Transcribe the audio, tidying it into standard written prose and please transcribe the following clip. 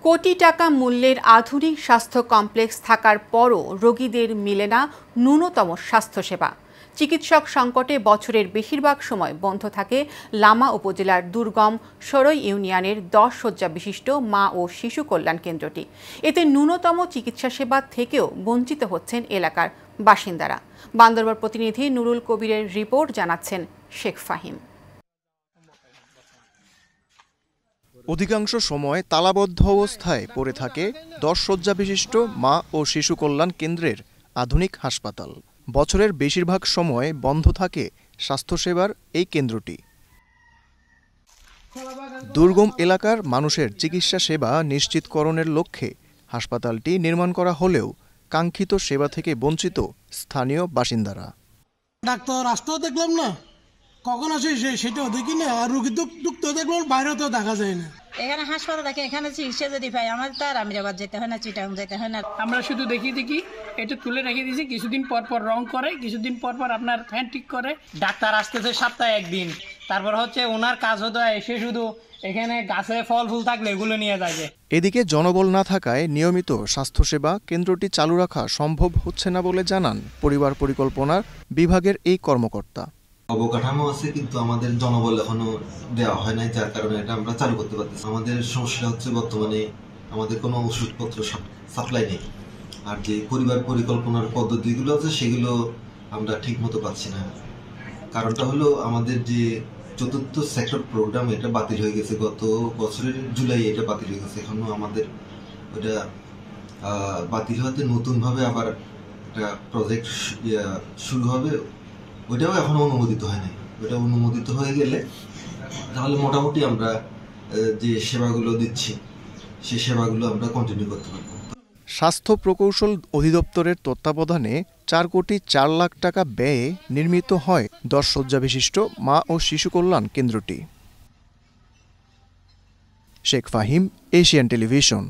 কোটি টাকা মূল্যের আধুনিক স্বাস্থ্য কমপ্লেক্স থাকার পরও রোগীদের মিলে না ন্যূনতম স্বাস্থ্যসেবা। চিকিৎসক সংকটে বছরের বেশিরভাগ সময় বন্ধ থাকে লামা উপজেলার দুর্গম সরই ইউনিয়নের 10 শয্যা বিশিষ্ট মা ও শিশু কল্যাণ কেন্দ্রটি। এতে ন্যূনতম চিকিৎসা সেবা থেকেও বঞ্চিত হচ্ছেন এলাকার বাসিন্দারা। বান্দরবান প্রতিনিধি নুরুল কবিরের রিপোর্ট, জানাচ্ছেন শেখ ফাহিম। অধিকাংশ সময় তালাবদ্ধ অবস্থায় পড়ে থাকে 10 শয্যা বিশিষ্ট মা ও শিশু কল্যাণ কেন্দ্রের আধুনিক হাসপাতাল। বছরের বেশিরভাগ সময় বন্ধ থাকে স্বাস্থ্যসেবার এই কেন্দ্রটি। দুর্গম এলাকার মানুষের চিকিৎসা সেবা নিশ্চিতকরণের লক্ষ্যে হাসপাতালটি নির্মাণ করা হলেও কাঙ্ক্ষিত সেবা থেকে বঞ্চিত স্থানীয় বাসিন্দারা। ডাক্তার আসতেও দেখলাম না, কখন আসে সেটাও দেখি না, আর রুগী ঢুকতে দেখলাম বাইরেও তো দেখা যায় না। এখানে হাসপাতাল দেখে এখানে চিকিৎসা যদি পাই আমার তো আর আমিরাবাদ যেতে হয় না, চিটাং যেতে হয় না। আমরা শুধু দেখি এটা তুলে রেখে দিয়েছি, কিছুদিন পর পর রং করে, কিছুদিন পর পর আপনার ফ্যান ঠিক করে। ডাক্তার আসতেছে সপ্তাহে একদিন, তারপর হচ্ছে ওনার কাজ হতো এসে শুধু এখানে গাছে ফল ফুল থাকলে এগুলো নিয়ে যাবে। এদিকে জনবল না থাকায় নিয়মিত স্বাস্থ্যসেবা কেন্দ্রটি চালু রাখা সম্ভব হচ্ছে না বলে জানান পরিবার পরিকল্পনার বিভাগের এই কর্মকর্তা। অবকাঠামো আছে কিন্তু আমাদের জনবল এখনো দেওয়া হয় নাই, যার কারণে এটা আমরা চালু করতে পারতেছি। আমাদের সমস্যা হচ্ছে বর্তমানে আমাদের কোনো ওষুধপত্র সাপ্লাই নেই, আর যে পরিবার পরিকল্পনার পদ্ধতিগুলো আছে সেগুলো আমরা ঠিক মতো পাচ্ছি না। কারণটা হলো আমাদের যে 4th সেক্টর প্রোগ্রাম এটা বাতিল হয়ে গেছে, গত বছরের জুলাই এটা বাতিল হয়ে গেছে। এখনো আমাদের ওটা বাতিল হতে নতুনভাবে আবার একটা প্রজেক্ট শুরু হবে, ওইটাও এখনো অনুমোদিত হয়নি। ওইটা অনুমোদিত হয়ে গেলে তাহলে মোটামুটি আমরা যে সেবাগুলো দিচ্ছি সেই সেবাগুলো আমরা কন্টিনিউ করতে পারবো। স্বাস্থ্য প্রকৌশল অধিদপ্তরের তত্ত্বাবধানে 4 কোটি 4 লাখ টাকা ব্যয়ে নির্মিত হয় 10 শয্যা বিশিষ্ট মা ও শিশু কল্যাণ কেন্দ্রটি। Sheikh Fahim, Asian television.